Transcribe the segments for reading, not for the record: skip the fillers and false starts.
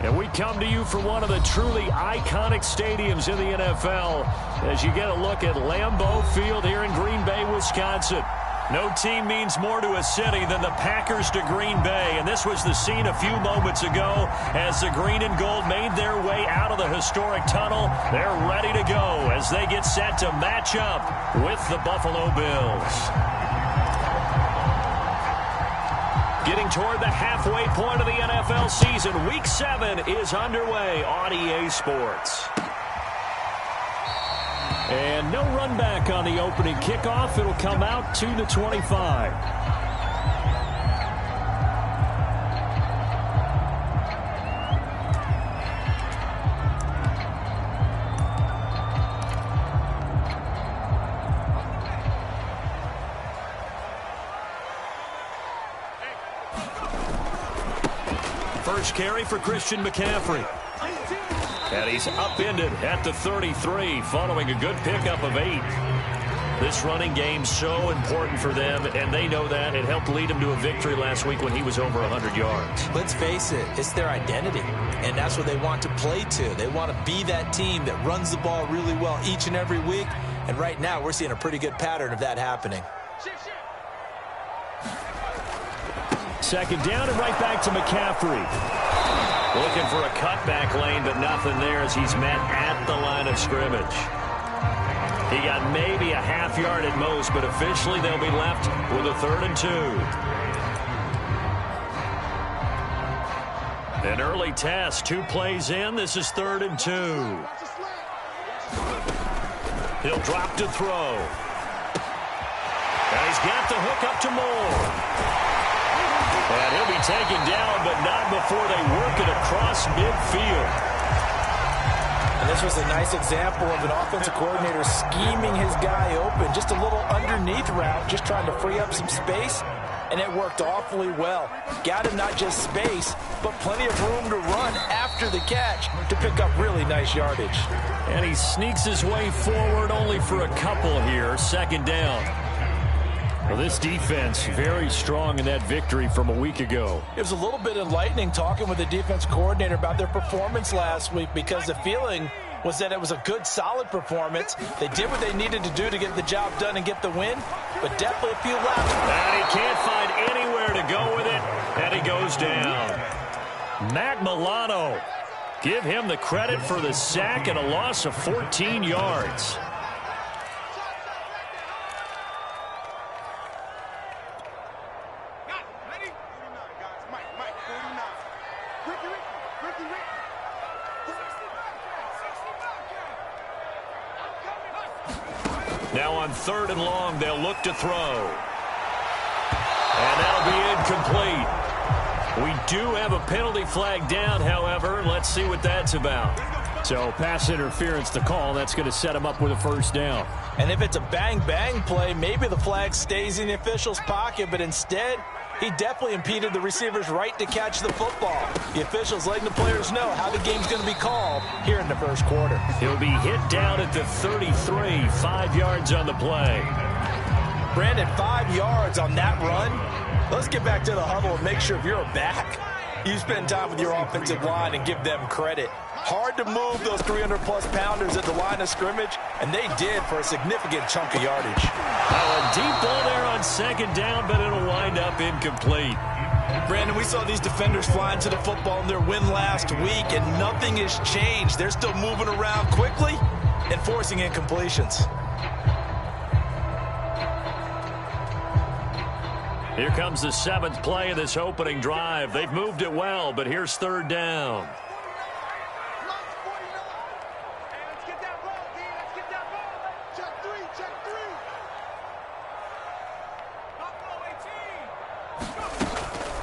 And we come to you from one of the truly iconic stadiums in the NFL as you get a look at Lambeau Field here in Green Bay, Wisconsin. No team means more to a city than the Packers to Green Bay, and this was the scene a few moments ago as the green and gold made their way out of the historic tunnel. They're ready to go as they get set to match up with the Buffalo Bills. Getting toward the halfway point of the NFL season, Week 7 is underway on EA Sports. And no run back on the opening kickoff. It'll come out to the 25. First carry for Christian McCaffrey. And he's upended at the 33 following a good pickup of 8. This running game so important for them, and they know that. It helped lead him to a victory last week when he was over 100 yards. Let's face it, it's their identity, and that's what they want to play to. They want to be that team that runs the ball really well each and every week, and right now we're seeing a pretty good pattern of that happening. Second down and right back to McCaffrey. Looking for a cutback lane, but nothing there as he's met at the line of scrimmage. He got maybe a half yard at most, but officially they'll be left with a 3rd and 2. An early test, 2 plays in. This is 3rd and 2. He'll drop to throw. And he's got the hook up to Moore. And he'll be taken down, but not before they work it across midfield. And this was a nice example of an offensive coordinator scheming his guy open. Just a little underneath route, just trying to free up some space, and it worked awfully well. Got him not just space, but plenty of room to run after the catch to pick up really nice yardage. And he sneaks his way forward only for a couple here. Second down. Well, this defense very strong in that victory from a week ago. It was a little bit enlightening talking with the defense coordinator about their performance last week because the feeling was that it was a good, solid performance. They did what they needed to do to get the job done and get the win, but definitely a few laps. And he can't find anywhere to go with it, and he goes down. Matt Milano, give him the credit for the sack and a loss of 14 yards. Now on 3rd and long, they'll look to throw. And that'll be incomplete. We do have a penalty flag down, however. Let's see what that's about. So pass interference to call. That's going to set him up with a 1st down. And if it's a bang-bang play, maybe the flag stays in the official's pocket, but instead, he definitely impeded the receiver's right to catch the football. The officials letting the players know how the game's going to be called here in the first quarter. He'll be hit down at the 33, 5 yards on the play. Brandon, 5 yards on that run. Let's get back to the huddle and make sure if you're a back, you spend time with your offensive line and give them credit. Hard to move those 300-plus pounders at the line of scrimmage, and they did for a significant chunk of yardage. A deep ball there on 2nd down, but it'll wind up incomplete. Brandon, we saw these defenders flying to the football in their win last week, and nothing has changed. They're still moving around quickly and forcing incompletions. Here comes the 7th play of this opening drive. They've moved it well, but here's 3rd down.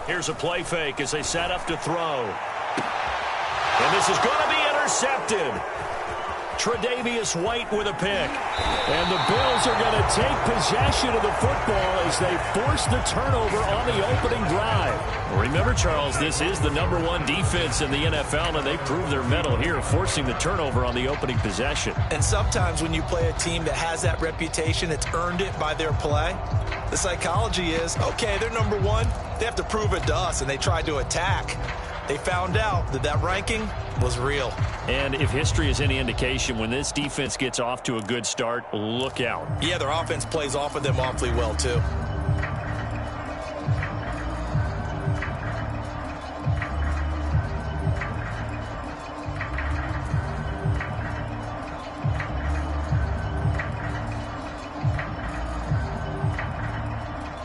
Here's a play fake as they set up to throw. And this is going to be intercepted. Tre'Davious White with a pick. And the Bills are going to take possession of the football as they force the turnover on the opening drive. Remember, Charles, this is the #1 defense in the NFL, and they prove their mettle here, forcing the turnover on the opening possession. And sometimes when you play a team that has that reputation, it's earned it by their play. The psychology is, okay, they're #1. They have to prove it to us, and they try to attack. They found out that that ranking was real. And if history is any indication, when this defense gets off to a good start, look out. Yeah, their offense plays off of them awfully well, too.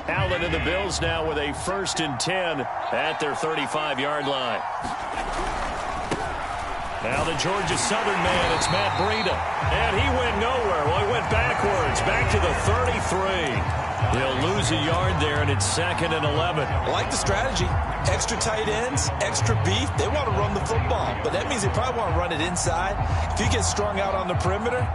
Allen and the Bills now with a 1st and 10 at their 35-yard line. Now the Georgia Southern man, it's Matt Breida. And he went nowhere. Well, he went backwards, back to the 33. He'll lose a yard there, and it's 2nd and 11. I like the strategy. Extra tight ends, extra beef. They want to run the football, but that means they probably want to run it inside. If you get strung out on the perimeter,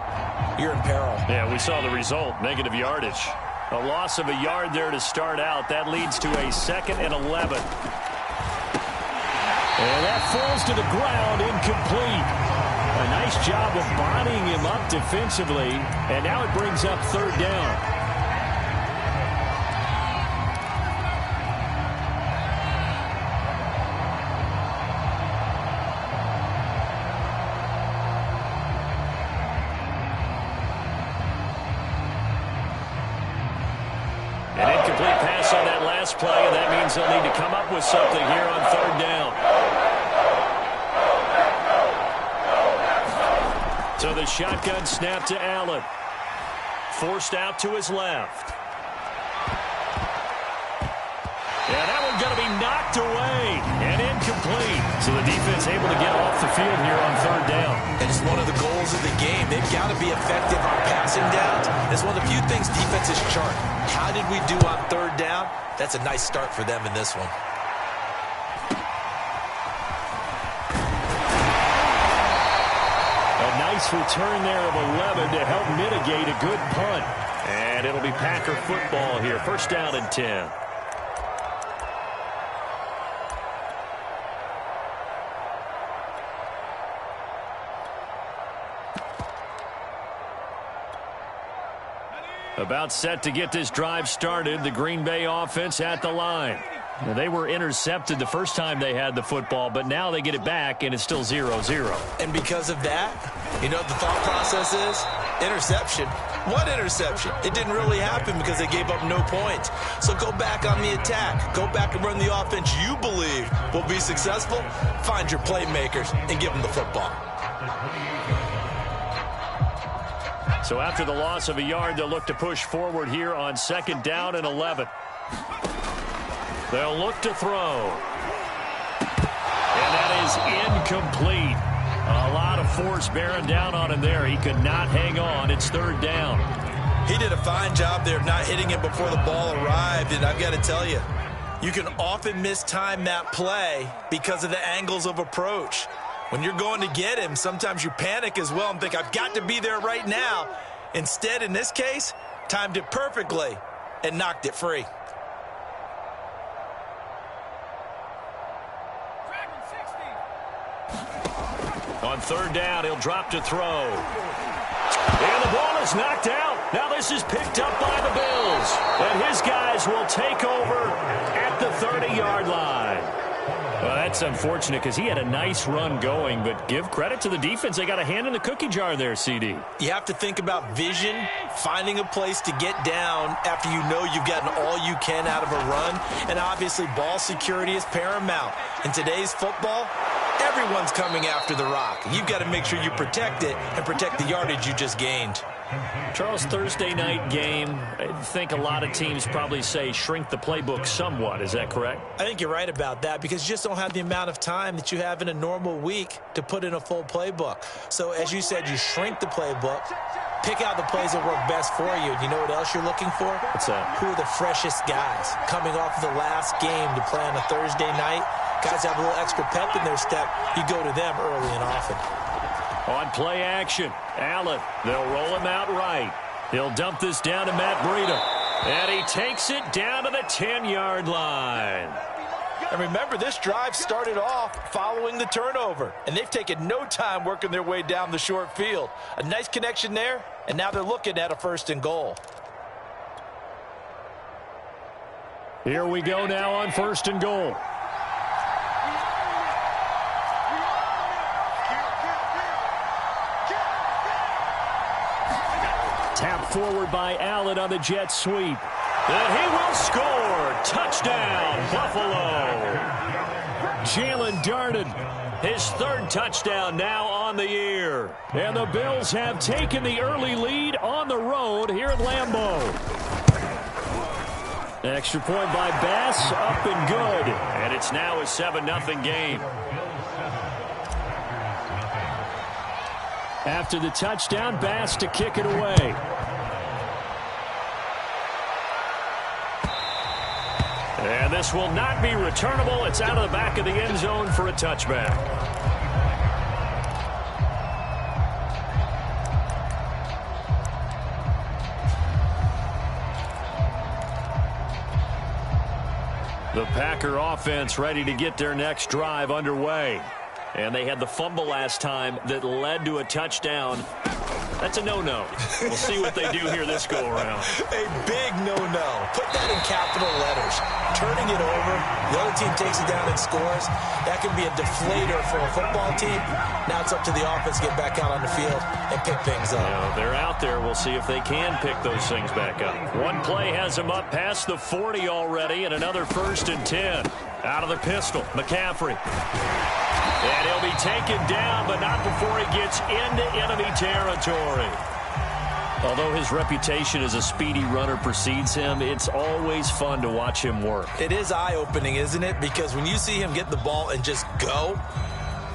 you're in peril. Yeah, we saw the result, negative yardage. A loss of a yard there to start out. That leads to a 2nd and 11. And that falls to the ground, incomplete. A nice job of bodying him up defensively, and now it brings up 3rd down. An incomplete pass on that last play, and that means they'll need to come up with something here on 3rd down. So the shotgun snap to Allen. Forced out to his left. And that one's going to be knocked away and incomplete. So the defense able to get off the field here on 3rd down. And it's one of the goals of the game. They've got to be effective on passing downs. It's one of the few things defenses chart. How did we do on 3rd down? That's a nice start for them in this one. A nice return there of 11 to help mitigate a good punt. And it'll be Packer football here. 1st down and 10. About set to get this drive started. The Green Bay offense at the line. Now, they were intercepted the first time they had the football, but now they get it back, and it's still 0-0. And because of that, you know what the thought process is? Interception. What interception? It didn't really happen because they gave up no points. So go back on the attack. Go back and run the offense you believe will be successful. Find your playmakers and give them the football. So after the loss of a yard, they'll look to push forward here on 2nd down and 11. They'll look to throw. And that is incomplete. A lot of force bearing down on him there. He could not hang on. It's 3rd down. He did a fine job there of not hitting it before the ball arrived. And I've got to tell you, you can often mistime that play because of the angles of approach. When you're going to get him, sometimes you panic as well and think, I've got to be there right now. Instead, in this case, timed it perfectly and knocked it free. On 3rd down, he'll drop to throw. And the ball is knocked out. Now this is picked up by the Bills. And his guys will take over at the 30-yard line. Well, that's unfortunate because he had a nice run going, but give credit to the defense. They got a hand in the cookie jar there, CD. You have to think about vision, finding a place to get down after you know you've gotten all you can out of a run, and obviously ball security is paramount. In today's football, everyone's coming after the rock. You've got to make sure you protect it and protect the yardage you just gained. Charles, Thursday night game, I think a lot of teams probably say shrink the playbook somewhat. Is that correct? I think you're right about that because you just don't have the amount of time that you have in a normal week to put in a full playbook. So as you said, you shrink the playbook, pick out the plays that work best for you. You know what else you're looking for? What's that? Who are the freshest guys coming off of the last game to play on a Thursday night? Guys have a little extra pep in their step. You go to them early and often. On play action, Allen, they'll roll him out right. He'll dump this down to Matt Breida. And he takes it down to the 10-yard line. And remember, this drive started off following the turnover. And they've taken no time working their way down the short field. A nice connection there, and now they're looking at a 1st and goal. Here we go now on 1st and goal. forward by Allen on the jet sweep. And he will score. Touchdown, Buffalo. Jalen Darden, his third touchdown now on the year. And the Bills have taken the early lead on the road here at Lambeau. Extra point by Bass, up and good. And it's now a 7-0 game. After the touchdown, Bass to kick it away. And this will not be returnable. It's out of the back of the end zone for a touchback. The Packer offense ready to get their next drive underway. And they had the fumble last time that led to a touchdown. That's a no-no. We'll see what they do here this go-around. A big no-no. Put that in capital letters. Turning it over, the other team takes it down and scores. That can be a deflator for a football team. Now it's up to the offense to get back out on the field and pick things up. They're out there. We'll see if they can pick those things back up. One play has them up past the 40 already, and another 1st and 10. Out of the pistol, McCaffrey. And he'll be taken down, but not before he gets into enemy territory. Although his reputation as a speedy runner precedes him, it's always fun to watch him work. It is eye-opening, isn't it? Because when you see him get the ball and just go,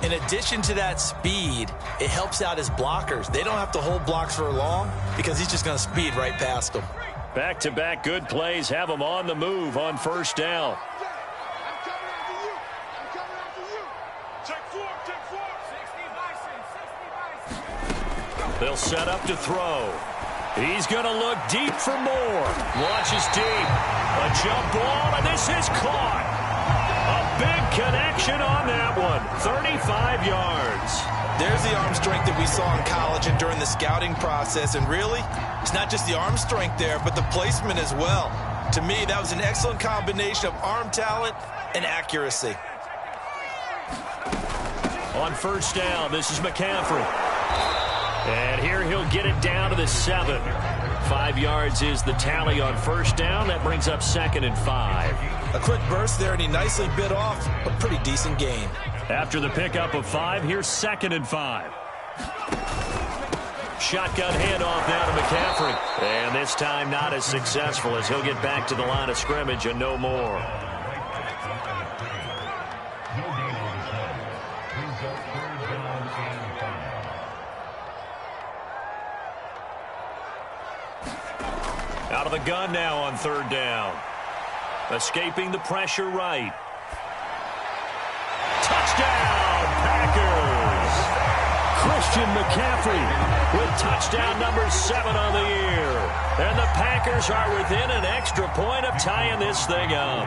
in addition to that speed, it helps out his blockers. They don't have to hold blocks for long because he's just going to speed right past them. Back-to-back good plays have him on the move on 1st down. They'll set up to throw. He's going to look deep for more. Launches deep. A jump ball, and this is caught. A big connection on that one. 35 yards. There's the arm strength that we saw in college and during the scouting process. And really, it's not just the arm strength there, but the placement as well. To me, that was an excellent combination of arm talent and accuracy. On 1st down, this is McCaffrey. And here he'll get it down to the 7. 5 yards is the tally on 1st down. That brings up 2nd and 5. A quick burst there, and he nicely bit off a pretty decent gain. After the pickup of 5, here's 2nd and 5. Shotgun handoff now to McCaffrey. And this time not as successful as he'll get back to the line of scrimmage and no more. Out of the gun now on 3rd down. Escaping the pressure right. Touchdown, Packers! Christian McCaffrey with touchdown number 7 on the year. And the Packers are within an extra point of tying this thing up.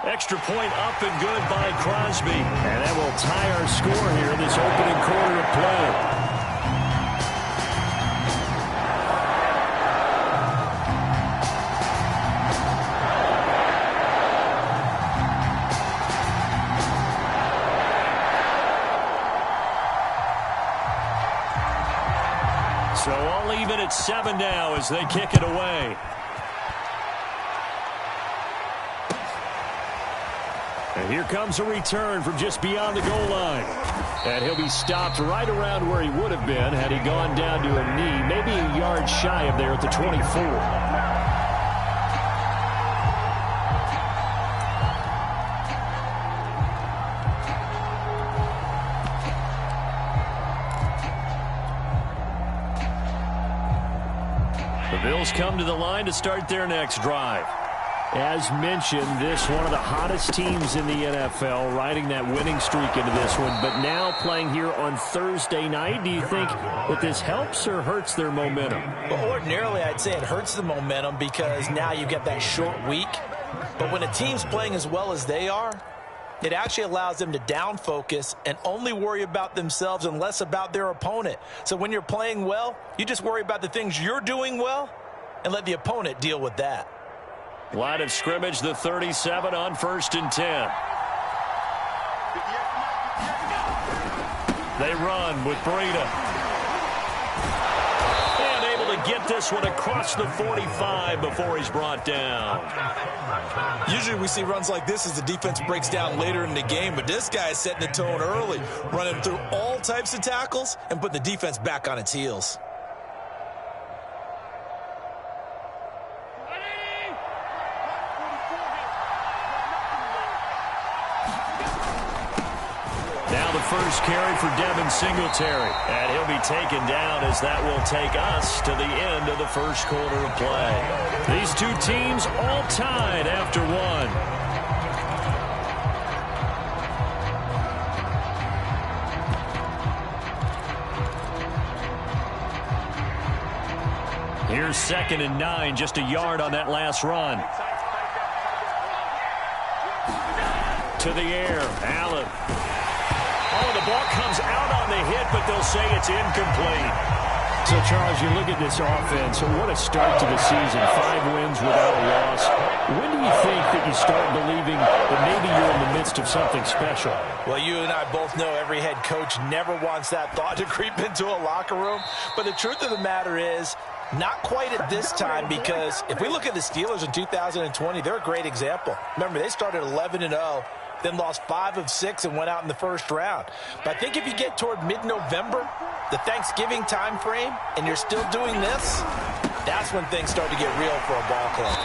Extra point up and good by Crosby. And that will tie our score here in this opening quarter of play. So all even at 7 now as they kick it away. And here comes a return from just beyond the goal line. And he'll be stopped right around where he would have been had he gone down to a knee, maybe a yard shy of there at the 24. The Bills come to the line to start their next drive. As mentioned, this one of the hottest teams in the NFL, riding that winning streak into this one, but now playing here on Thursday night. Do you think that this helps or hurts their momentum? Well, ordinarily, I'd say it hurts the momentum because now you get that short week. But when a team's playing as well as they are, it actually allows them to down focus and only worry about themselves and less about their opponent. So when you're playing well, you just worry about the things you're doing well and let the opponent deal with that. Line of scrimmage, the 37 on 1st and 10. They run with Breida. And able to get this one across the 45 before he's brought down. Usually we see runs like this as the defense breaks down later in the game, but this guy is setting the tone early, running through all types of tackles and putting the defense back on its heels. Now the first carry for Devin Singletary, and he'll be taken down as that will take us to the end of the first quarter of play. These two teams all tied after one. Here's 2nd and 9, just a yard on that last run. To the air, Allen. Oh, the ball comes out on the hit, but they'll say it's incomplete. So, Charles, you look at this offense, so what a start to the season. 5 wins without a loss. When do you think that you start believing that maybe you're in the midst of something special? Well, you and I both know every head coach never wants that thought to creep into a locker room. But the truth of the matter is, not quite at this time, because if we look at the Steelers in 2020, they're a great example. Remember, they started 11-0. Then lost 5 of 6 and went out in the first round. But I think if you get toward mid-November, the Thanksgiving time frame, and you're still doing this, that's when things start to get real for a ball club.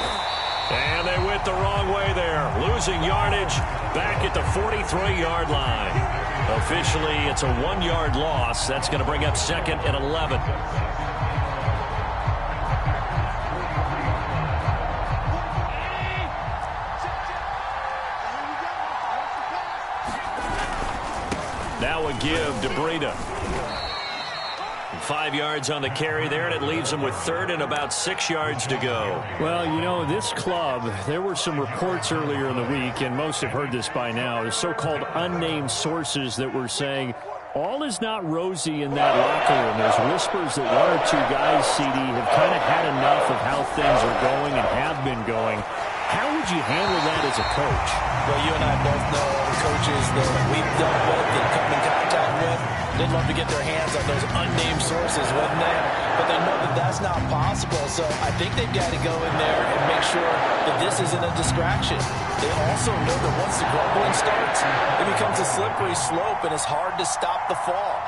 And they went the wrong way there, losing yardage back at the 43-yard line. Officially, it's a 1-yard loss. That's going to bring up 2nd and 11. Now a give to Breida. 5 yards on the carry there, and it leaves them with 3rd and about 6 yards to go. Well, you know, this club, there were some reports earlier in the week, and most have heard this by now, the so-called unnamed sources that were saying all is not rosy in that locker room. There's whispers that 1 or 2 guys, CD, have kind of had enough of how things are going and have been going. How would you handle that as a coach? Well, you and I both know the coaches that we've dealt with and come in contact with. They'd love to get their hands on those unnamed sources, wouldn't they? But they know that that's not possible. So I think they've got to go in there and make sure that this isn't a distraction. They also know that once the grumbling starts, it becomes a slippery slope and it's hard to stop the fall.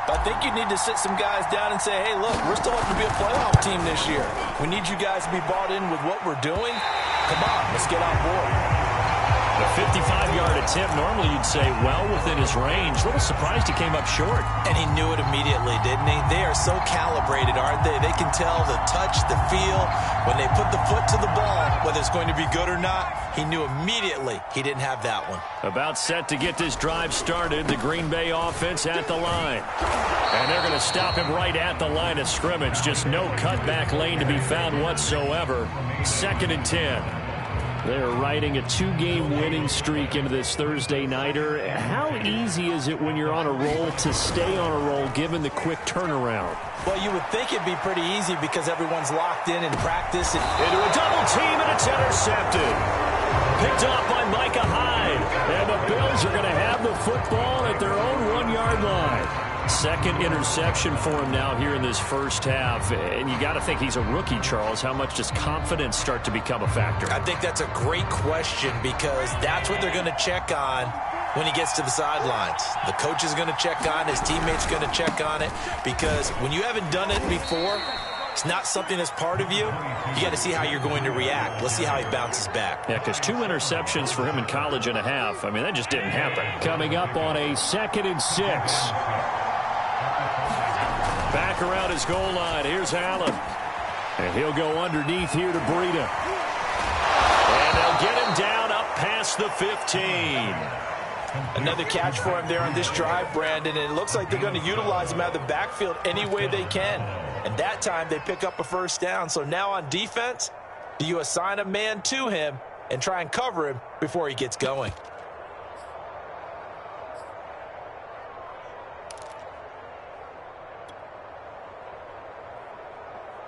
But I think you need to sit some guys down and say, hey, look, we're still hoping to be a playoff team this year. We need you guys to be bought in with what we're doing. Come on, let's get on board. The 55-yard attempt, normally you'd say well within his range. A little surprised he came up short. And he knew it immediately, didn't he? They are so calibrated, aren't they? They can tell the touch, the feel. When they put the foot to the ball, whether it's going to be good or not, he knew immediately he didn't have that one. About set to get this drive started, the Green Bay offense at the line. And they're going to stop him right at the line of scrimmage. Just no cutback lane to be found whatsoever. 2nd and 10. They're riding a 2-game winning streak into this Thursday nighter. How easy is it when you're on a roll to stay on a roll given the quick turnaround? Well, you would think it'd be pretty easy because everyone's locked in practice. Into a double team, and it's intercepted. Picked off by Micah Hyde. And the Bills are going to have the football at their own 1-yard line. 2nd interception for him now here in this first half. And you got to think he's a rookie, Charles. How much does confidence start to become a factor? I think that's a great question because that's what they're going to check on when he gets to the sidelines. The coach is going to check on, his teammates going to check on it, because when you haven't done it before, it's not something that's part of you. You got to see how you're going to react. Let's see how he bounces back. Yeah, because 2 interceptions for him in college and a half. I mean, that just didn't happen. Coming up on a 2nd and 6. Back around his goal line. Here's Allen. And he'll go underneath here to Breida. And they'll get him down up past the 15. Another catch for him there on this drive, Brandon, and it looks like they're going to utilize him out of the backfield any way they can. And that time they pick up a first down. So now on defense, do you assign a man to him and try and cover him before he gets going?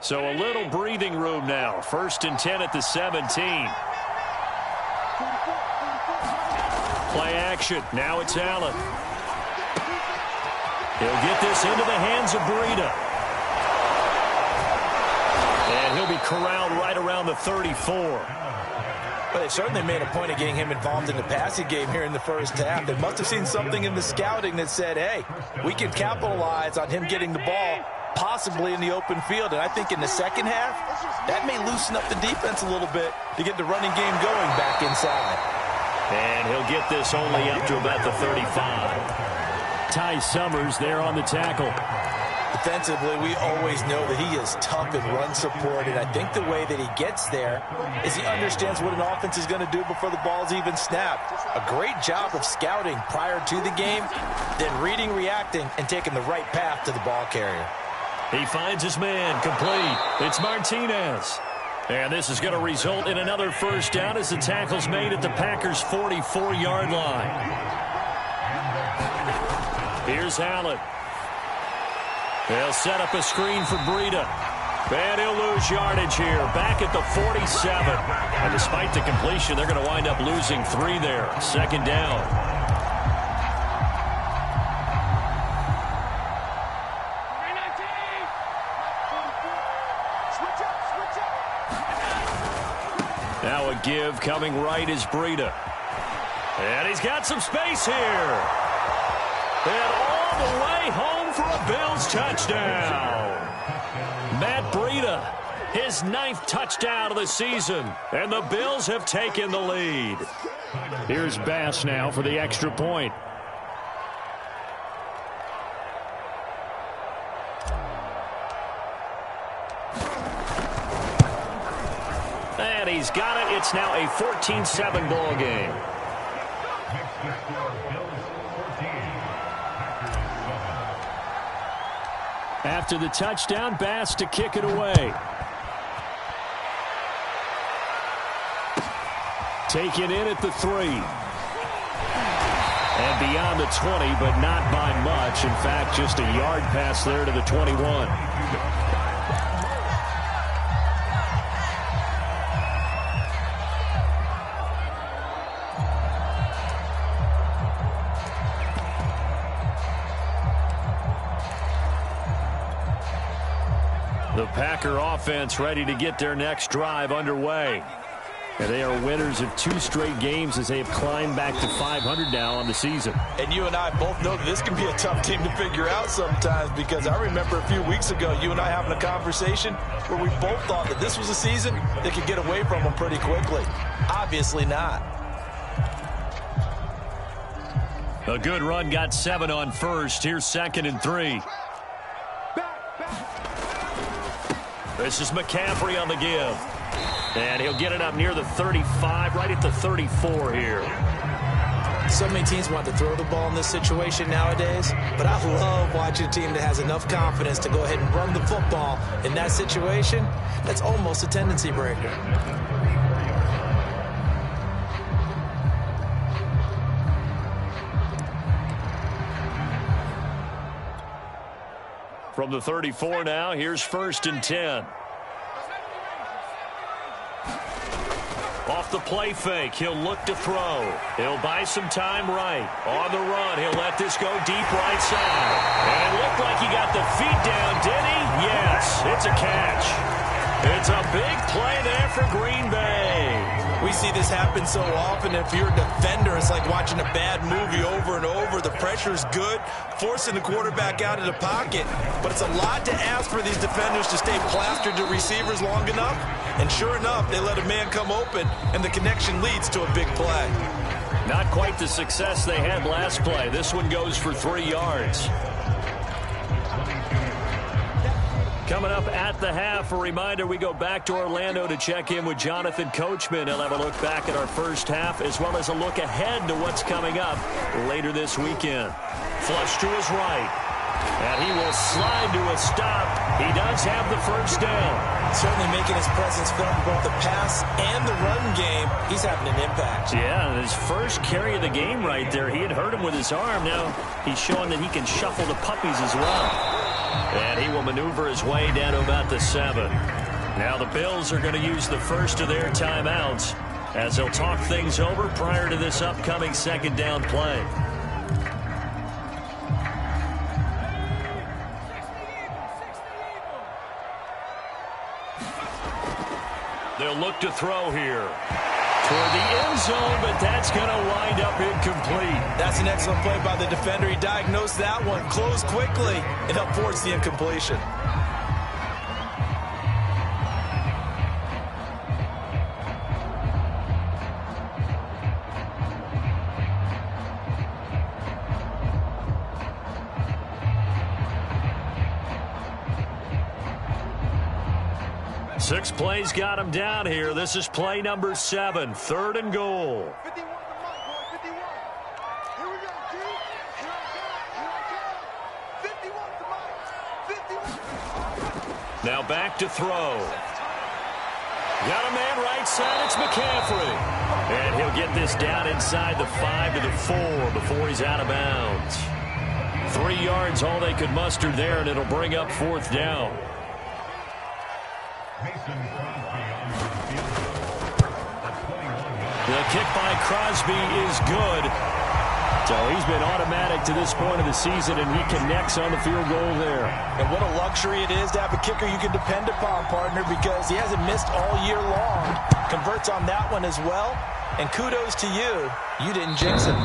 So a little breathing room now. 1st and 10 at the 17. Play action. Now it's Allen. He'll get this into the hands of Breida. And he'll be corralled right around the 34. But they certainly made a point of getting him involved in the passing game here in the first half. They must have seen something in the scouting that said, hey, we can capitalize on him getting the ball possibly in the open field. And I think in the second half, that may loosen up the defense a little bit to get the running game going back inside. And he'll get this only up to about the 35. Ty Summers there on the tackle. Defensively, we always know that he is tough and run support, and I think the way that he gets there is he understands what an offense is going to do before the ball's even snapped. A great job of scouting prior to the game, then reading, reacting, and taking the right path to the ball carrier. He finds his man, complete. It's Martinez. And this is going to result in another first down as the tackle's made at the Packers' 44-yard line. Here's Allen. They'll set up a screen for Breida. And he'll lose yardage here, back at the 47. And despite the completion, they're going to wind up losing 3 there. Second down. Now a give coming right is Breida. And he's got some space here. And all the way home for a Bills touchdown. Matt Breida, his 9th touchdown of the season. And the Bills have taken the lead. Here's Bass now for the extra point. And he's got it. It's now a 14-7 ball game. After the touchdown, Bass to kick it away. Taken in at the 3. And beyond the 20, but not by much. In fact, just a yard pass there to the 21. The Packer offense ready to get their next drive underway. And they are winners of 2 straight games as they have climbed back to 500 now on the season. And you and I both know that this can be a tough team to figure out sometimes, because I remember a few weeks ago you and I having a conversation where we both thought that this was a season that could get away from them pretty quickly. Obviously not. A good run got 7 on first. Here's 2nd and 3. This is McCaffrey on the give. And he'll get it up near the 35, right at the 34 here. So many teams want to throw the ball in this situation nowadays, but I love watching a team that has enough confidence to go ahead and run the football in that situation. That's almost a tendency breaker. From the 34 now, here's 1st and 10. Off the play fake, he'll look to throw. He'll buy some time right. On the run, he'll let this go deep right side. And it looked like he got the feet down, did he? Yes, it's a catch. It's a big play there for Green Bay. We see this happen so often. If you're a defender, it's like watching a bad movie over and over. The pressure's good, forcing the quarterback out of the pocket. But it's a lot to ask for these defenders to stay plastered to receivers long enough. And sure enough, they let a man come open, and the connection leads to a big play. Not quite the success they had last play. This one goes for 3 yards. Coming up at the half, a reminder, we go back to Orlando to check in with Jonathan Coachman. He'll have a look back at our first half, as well as a look ahead to what's coming up later this weekend. Flush to his right. And he will slide to a stop. He does have the first down. Certainly making his presence felt in both the pass and the run game. He's having an impact. Yeah, his first carry of the game right there. He had hurt him with his arm. Now he's showing that he can shuffle the puppies as well. And he will maneuver his way down to about the 7. Now the Bills are going to use the first of their timeouts as they'll talk things over prior to this upcoming 2nd down play. They'll look to throw here. Toward the end zone, but that's going to wind up incomplete. That's an excellent play by the defender. He diagnosed that one, closed quickly, and helped force the incompletion. Six plays got him down here. This is play number 7, 3rd and goal. 51 to Mike, boy, 51. Here we go, G. Here I come. 51 to Mike. 51. Now back to throw. Got a man right side. It's McCaffrey. And he'll get this down inside the 5 to the 4 before he's out of bounds. 3 yards, all they could muster there, and it'll bring up 4th down. The kick by Crosby is good. So he's been automatic to this point of the season, and he connects on the field goal there. And what a luxury it is to have a kicker you can depend upon, partner, because he hasn't missed all year long. Converts on that one as well. And kudos to you. You didn't jinx him.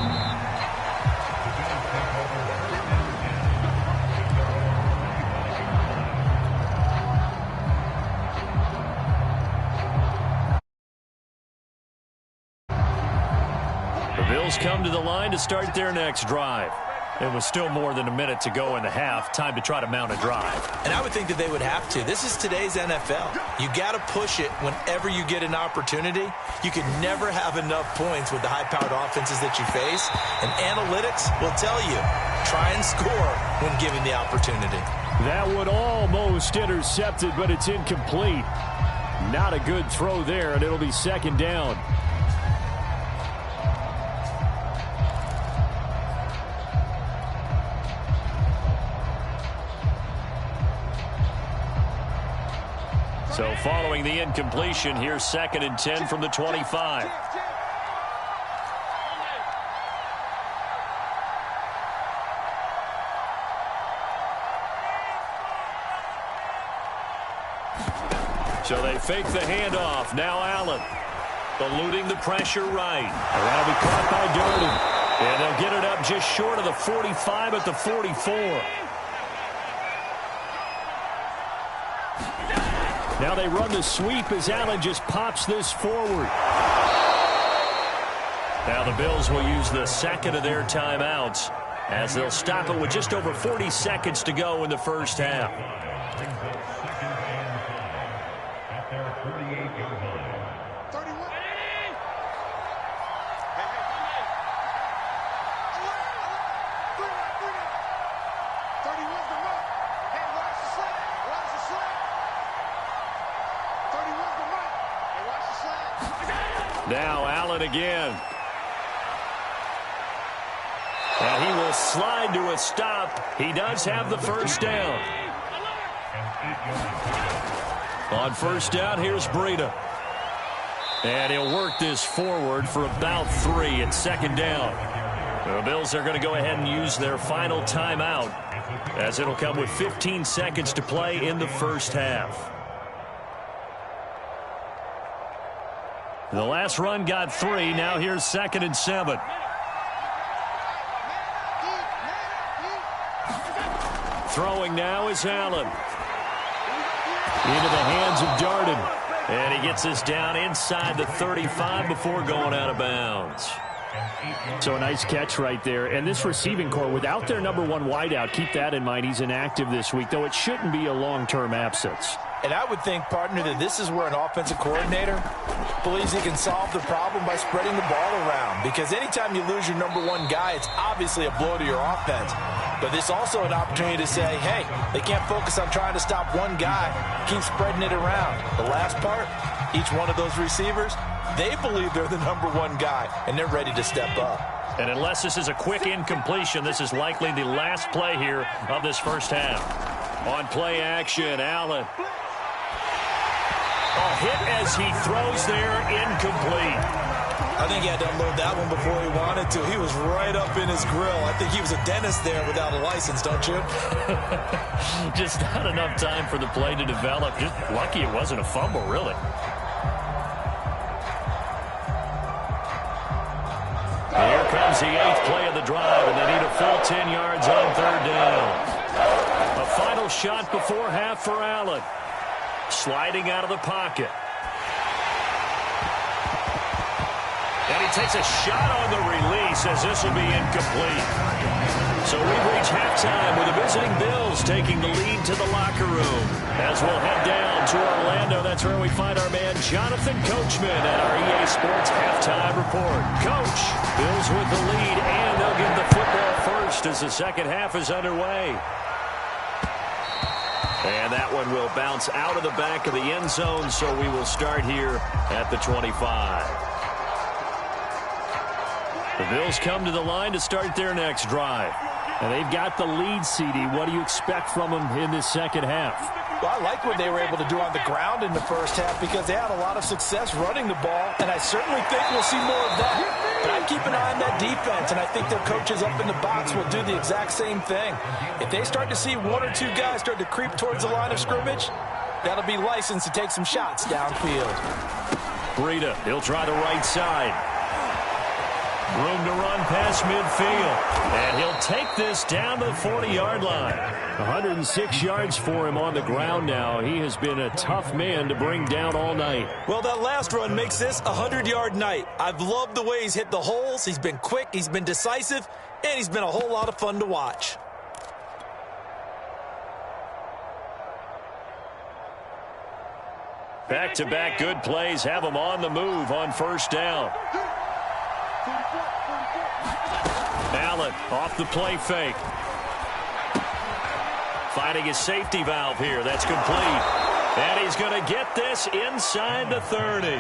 Bills come to the line to start their next drive. It was still more than a minute to go in the half. Time to try to mount a drive. And I would think that they would have to. This is today's NFL. You got to push it whenever you get an opportunity. You can never have enough points with the high-powered offenses that you face. And analytics will tell you, try and score when given the opportunity. That would almost intercepted, but it's incomplete. Not a good throw there, and it'll be 2nd down. So following the incompletion, here's 2nd and 10 from the 25. So they fake the handoff. Now Allen eluding the pressure right. That'll be caught by Durden. And they'll get it up just short of the 45 at the 44. Now they run the sweep as Allen just pops this forward. Now the Bills will use the 2nd of their timeouts as they'll stop it with just over 40 seconds to go in the first half. Now Allen again. And he will slide to a stop. He does have the first down. On first down, here's Breida. And he'll work this forward for about 3 at 2nd down. The Bills are going to go ahead and use their final timeout as it'll come with 15 seconds to play in the first half. The last run got 3. Now here's 2nd and 7. Throwing now is Allen. Into the hands of Darden. And he gets this down inside the 35 before going out of bounds. So a nice catch right there. And this receiving core, without their number 1 wideout, keep that in mind. He's inactive this week, though it shouldn't be a long-term absence. And I would think, partner, that this is where an offensive coordinator believes he can solve the problem by spreading the ball around. Because anytime you lose your number 1 guy, it's obviously a blow to your offense. But it's also an opportunity to say, hey, they can't focus on trying to stop one guy. Keep spreading it around. The last part, each one of those receivers, they believe they're the number 1 guy, and they're ready to step up. And unless this is a quick incompletion, this is likely the last play here of this first half. On play action, Allen. A hit as he throws there, incomplete. I think he had to unload that one before he wanted to. He was right up in his grill. I think he was a dentist there without a license, don't you? Just not enough time for the play to develop. Just lucky it wasn't a fumble, really. comes the 8th play of the drive, and they need a full 10 yards on 3rd down. A final shot before half for Allen. Sliding out of the pocket. And he takes a shot on the release as this will be incomplete. So we've reached halftime with the visiting Bills taking the lead to the locker room. As we'll head down to Orlando, that's where we find our man Jonathan Coachman at our EA Sports Halftime Report. Coach, Bills with the lead, and they'll get the football first as the second half is underway. And that one will bounce out of the back of the end zone, so we will start here at the 25. The Bills come to the line to start their next drive. And they've got the lead, CD. What do you expect from them in this second half? Well, I like what they were able to do on the ground in the first half because they had a lot of success running the ball, and I certainly think we'll see more of that. But I'd keep an eye on that defense, and I think their coaches up in the box will do the exact same thing. If they start to see one or two guys start to creep towards the line of scrimmage, that'll be licensed to take some shots downfield. Breida, he'll try the right side. Room to run past midfield. And he'll take this down to the 40-yard line. 106 yards for him on the ground now. He has been a tough man to bring down all night. Well, that last run makes this a 100-yard night. I've loved the way he's hit the holes. He's been quick, he's been decisive, and he's been a whole lot of fun to watch. Back-to-back good plays have him on the move on first down. Allen off the play fake. Finding his safety valve here. That's complete. And he's going to get this inside the 30.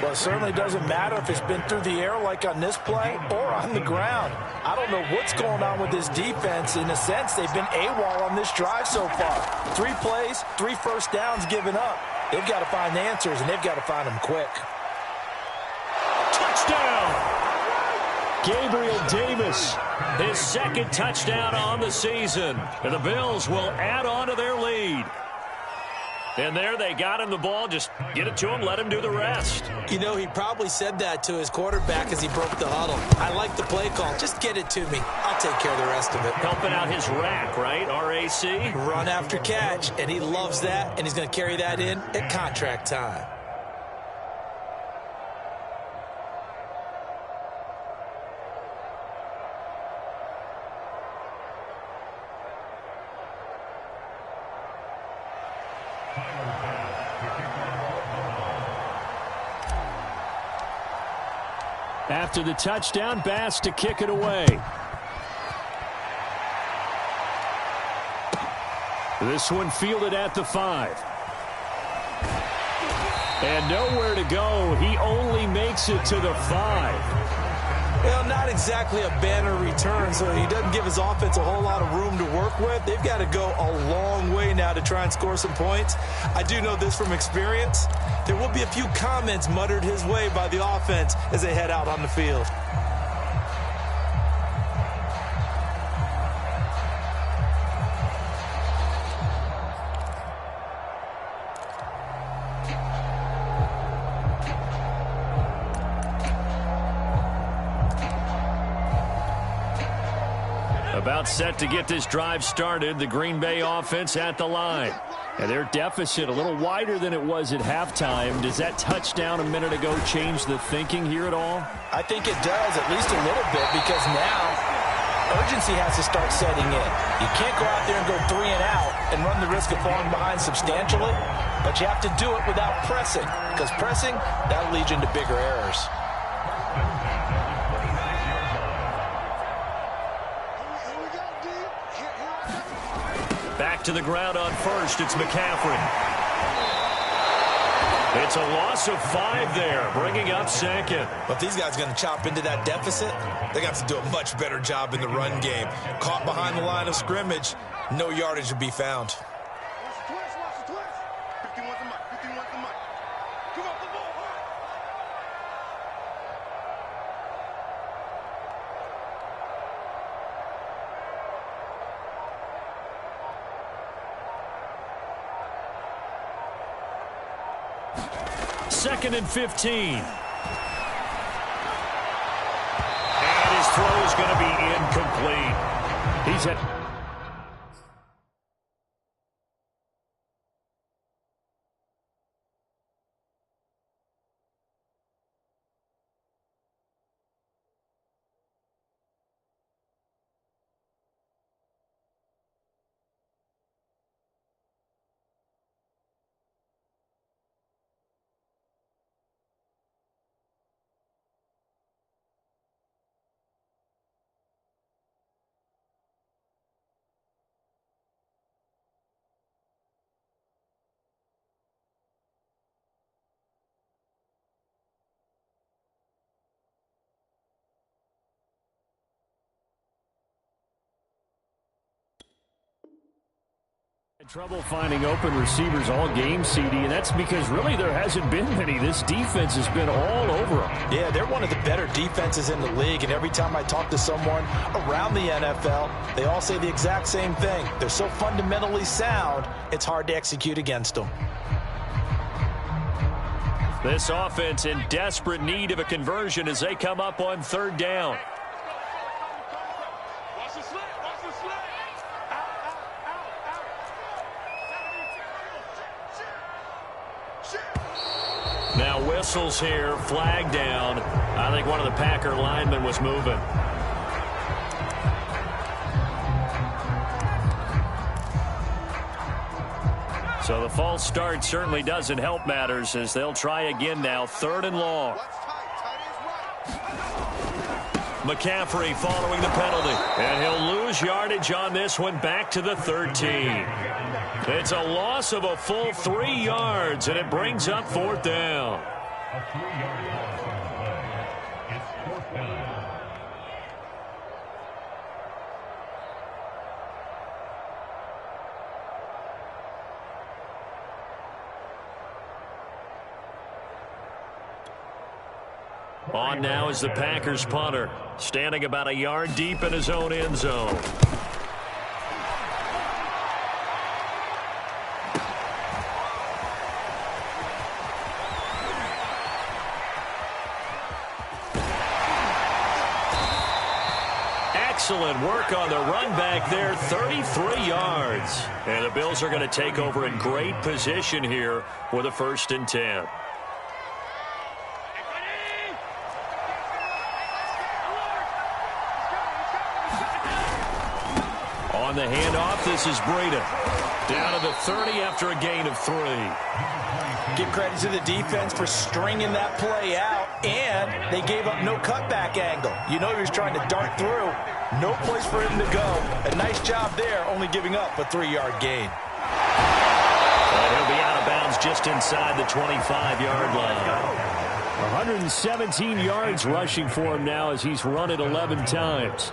Well, it certainly doesn't matter if it's been through the air like on this play or on the ground. I don't know what's going on with this defense. In a sense, they've been AWOL on this drive so far. 3 plays, 3 first downs given up. They've got to find answers, and they've got to find them quick. Touchdown! Gabriel Davis, his second touchdown on the season. And the Bills will add on to their lead. And there they got him the ball. Just get it to him, let him do the rest. You know, he probably said that to his quarterback as he broke the huddle. I like the play call. Just get it to me. I'll take care of the rest of it. Helping out his rack, right? RAC? Run after catch, and he loves that, and he's going to carry that in at contract time. After the touchdown, Bass to kick it away. This one fielded at the 5. And nowhere to go. He only makes it to the 5. Well, not exactly a banner return, so he doesn't give his offense a whole lot of room to work with. They've got to go a long way now to try and score some points. I do know this from experience. There will be a few comments muttered his way by the offense as they head out on the field. About set to get this drive started. The Green Bay offense at the line. And their deficit a little wider than it was at halftime. Does that touchdown a minute ago change the thinking here at all? I think it does, at least a little bit, because now urgency has to start setting in. You can't go out there and go 3 and out and run the risk of falling behind substantially, but you have to do it without pressing, because pressing, that'll lead you into bigger errors. Back to the ground on first. It's McCaffrey. It's a loss of 5 there, bringing up second. But if these guys are going to chop into that deficit, they got to do a much better job in the run game. Caught behind the line of scrimmage, no yardage to be found. Second and 15. And throw is going to be incomplete. He's hit. Trouble finding open receivers all game, CD, and that's because really there hasn't been many. This defense has been all over them. Yeah, they're one of the better defenses in the league, and every time I talk to someone around the NFL, they all say the exact same thing. They're so fundamentally sound, it's hard to execute against them. This offense in desperate need of a conversion as they come up on third down. Now whistles here, flag down. I think one of the Packer linemen was moving. So the false start certainly doesn't help matters as they'll try again now, third and long. McCaffrey following the penalty, and he'll lose yardage on this one back to the 13. It's a loss of a full 3 yards, and it brings up fourth down. On now is the Packers punter, standing about a yard deep in his own end zone. Excellent work on the run back there, 33 yards. And the Bills are going to take over in great position here with a 1st and 10. On the handoff, this is Breida. Down to the 30 after a gain of 3. Give credit to the defense for stringing that play out, and they gave up no cutback angle. You know he was trying to dart through. No place for him to go. A nice job there, only giving up a 3-yard gain. And he'll be out of bounds just inside the 25-yard line. 117 yards rushing for him now as he's run it 11 times.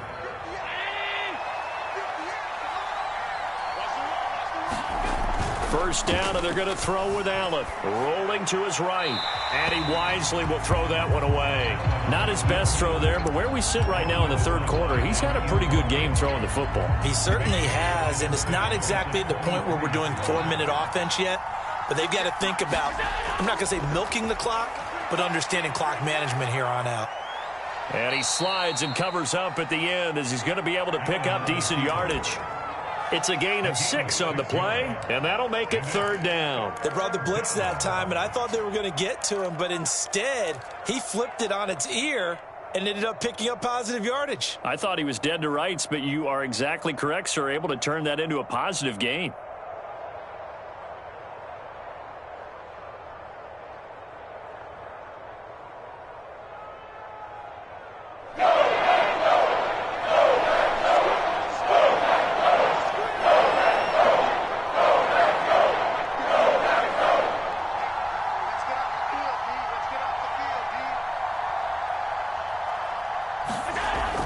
First down, and they're going to throw with Allen. Rolling to his right. And he wisely will throw that one away. Not his best throw there, but where we sit right now in the third quarter, he's had a pretty good game throwing the football. He certainly has, and it's not exactly at the point where we're doing 4-minute offense yet, but they've got to think about, I'm not going to say milking the clock, but understanding clock management here on out. And he slides and covers up at the end as he's going to be able to pick up decent yardage. It's a gain of 6 on the play, and that'll make it third down. They brought the blitz that time, and I thought they were going to get to him, but instead, he flipped it on its ear and ended up picking up positive yardage. I thought he was dead to rights, but you are exactly correct, sir, able to turn that into a positive gain.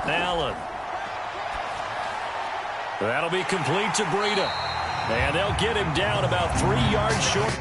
Allen. That'll be complete to Breida. And they'll get him down about 3 yards short.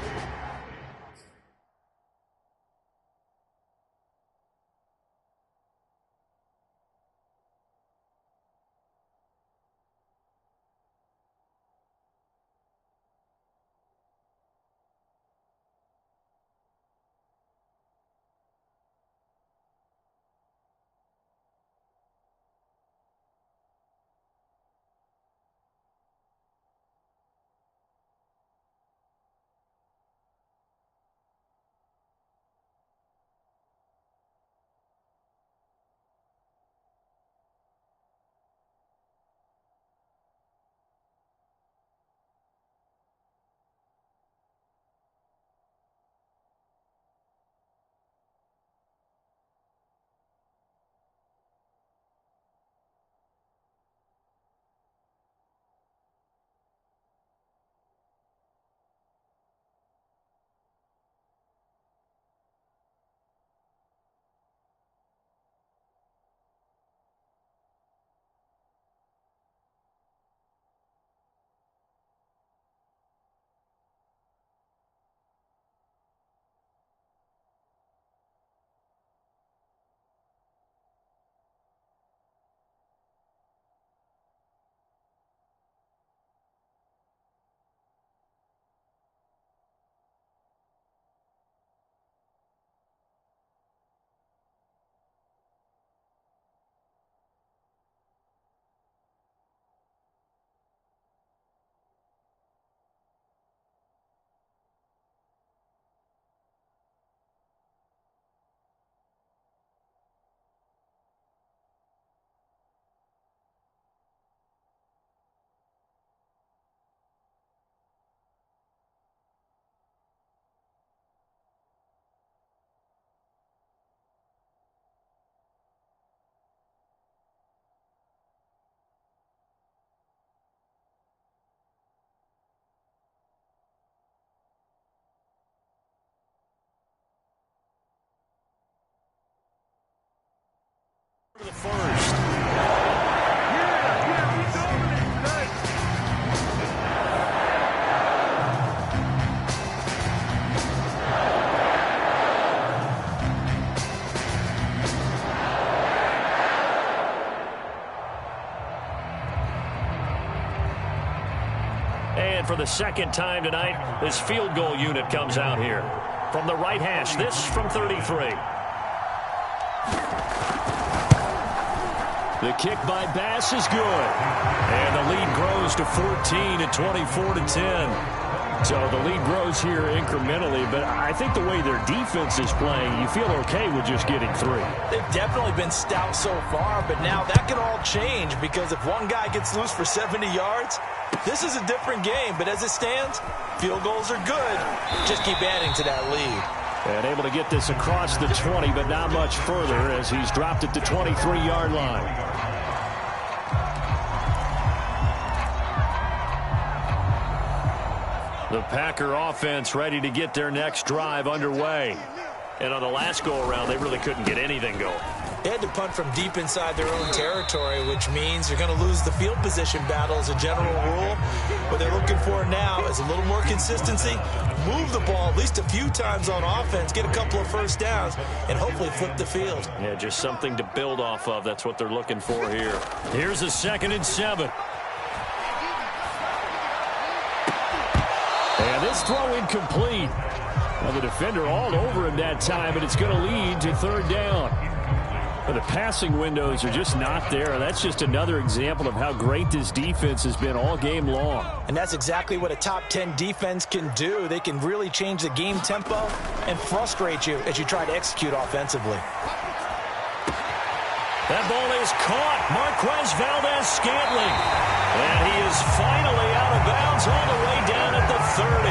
The first. And for the second time tonight, this field goal unit comes out here. From the right hash, this from 33. The kick by Bass is good. And the lead grows to 14 at 24-10. So the lead grows here incrementally, but I think the way their defense is playing, you feel okay with just getting 3. They've definitely been stout so far, but now that can all change because if one guy gets loose for 70 yards, this is a different game. But as it stands, field goals are good. Just keep adding to that lead. And able to get this across the 20, but not much further as he's dropped it to 23-yard line. The Packer offense ready to get their next drive underway. And on the last go-around, they really couldn't get anything going. They had to punt from deep inside their own territory, which means you're going to lose the field position battle as a general rule. What they're looking for now is a little more consistency, move the ball at least a few times on offense, get a couple of first downs, and hopefully flip the field. Yeah, just something to build off of. That's what they're looking for here. Here's a 2nd and 7. And this throw incomplete. Well, the defender all over him that time, but it's going to lead to 3rd down. But the passing windows are just not there. That's just another example of how great this defense has been all game long. And that's exactly what a top 10 defense can do. They can really change the game tempo and frustrate you as you try to execute offensively. That ball is caught. Marquez Valdez-Scantling. And he is finally out of bounds all the way down at the 30.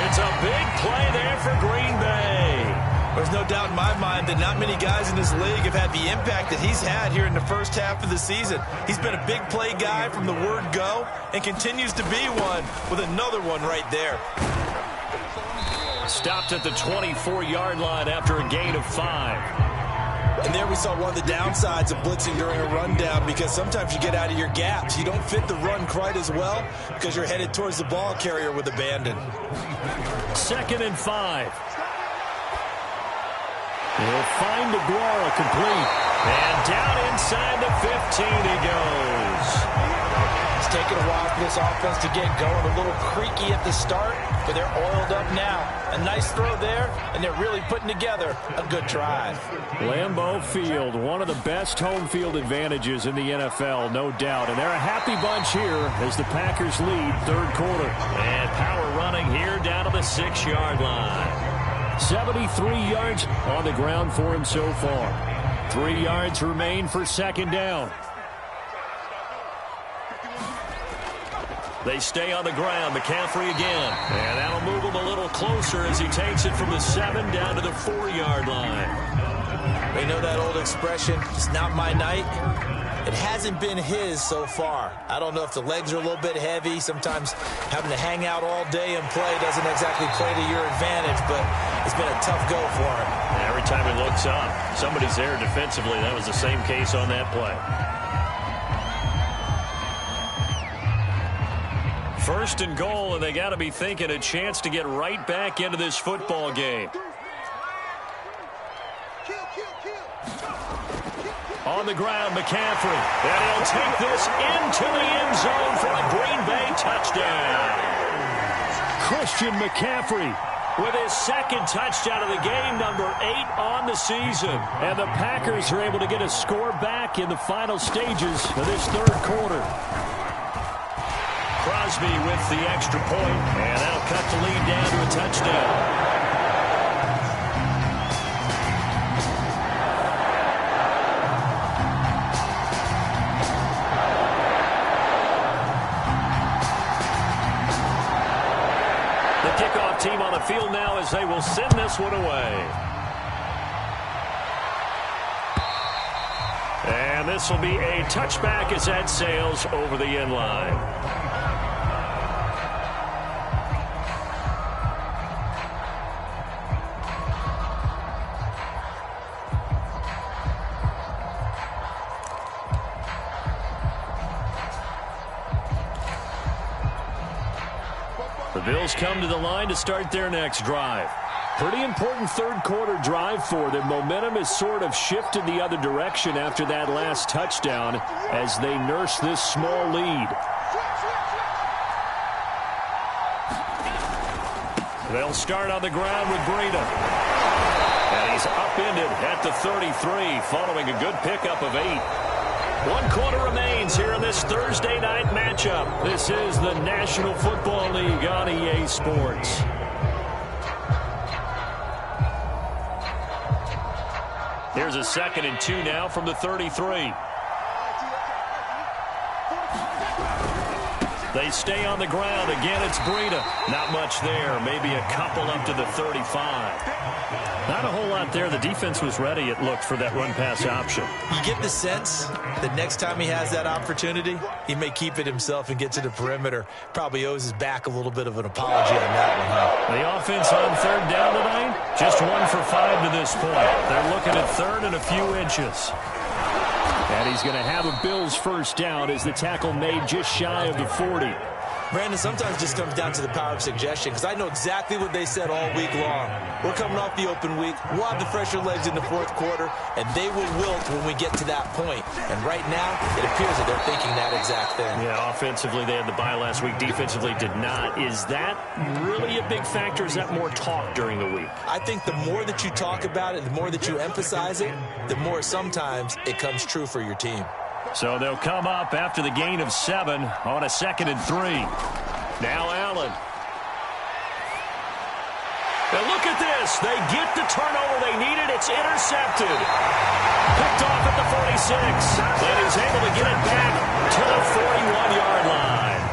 It's a big play there for Green Bay. There's no doubt in my mind that not many guys in this league have had the impact that he's had here in the first half of the season. He's been a big play guy from the word go and continues to be one with another one right there. Stopped at the 24-yard line after a gain of 5. And there we saw one of the downsides of blitzing during a rundown because sometimes you get out of your gaps. You don't fit the run quite as well because you're headed towards the ball carrier with abandon. 2nd and 5. He'll find DeGuara complete. And down inside the 15 he goes. It's taken a while for this offense to get going. A little creaky at the start, but they're oiled up now. A nice throw there, and they're really putting together a good drive. Lambeau Field, one of the best home field advantages in the NFL, no doubt. And they're a happy bunch here as the Packers lead 3rd quarter. And power running here down to the 6-yard line. 73 yards on the ground for him so far. 3 yards remain for 2nd down. They stay on the ground. McCaffrey again. And that'll move him a little closer as he takes it from the 7 down to the 4-yard line. We know that old expression, it's not my night. It hasn't been his so far. I don't know if the legs are a little bit heavy. Sometimes having to hang out all day and play doesn't exactly play to your advantage, but it's been a tough go for him. Every time he looks up, somebody's there defensively. That was the same case on that play. 1st and goal, and they got to be thinking a chance to get right back into this football game. On the ground, McCaffrey. And he'll take this into the end zone for a Green Bay touchdown. Christian McCaffrey with his 2nd touchdown of the game, number 8 on the season. And the Packers are able to get a score back in the final stages of this 3rd quarter. Crosby with the extra point, and that'll cut the lead down to a touchdown. The kickoff team on the field now as they will send this one away. And this will be a touchback as that sails over the end line. Bills come to the line to start their next drive. Pretty important third-quarter drive for them. Momentum has sort of shifted the other direction after that last touchdown as they nurse this small lead. They'll start on the ground with Breida. And he's upended at the 33 following a good pickup of 8. 1 quarter remains here in this Thursday night matchup. This is the National Football League on EA Sports. Here's a 2nd and 2 now from the 33. They stay on the ground. Again, it's Breida. Not much there. Maybe a couple up to the 35. Not a whole lot there. The defense was ready, it looked, for that run-pass option. You get the sense that next time he has that opportunity, he may keep it himself and get to the perimeter. Probably owes his back a little bit of an apology on that one, huh? The offense on 3rd down tonight, just 1 for 5 to this point. They're looking at 3rd and a few inches. And he's going to have a Bills first down as the tackle made just shy of the 40. Brandon, sometimes it just comes down to the power of suggestion, because I know exactly what they said all week long. We're coming off the open week. We'll have the fresher legs in the 4th quarter, and they will wilt when we get to that point. And right now, it appears that they're thinking that exact thing. Yeah, offensively, they had the bye last week. Defensively, did not. Is that really a big factor? Is that more talk during the week? I think the more that you talk about it, the more that you emphasize it, the more sometimes it comes true for your team. So they'll come up after the gain of 7 on a 2nd and 3. Now Allen. Now look at this. They get the turnover they needed. It's intercepted. Picked off at the 46. And he's able to get it back to the 41-yard line.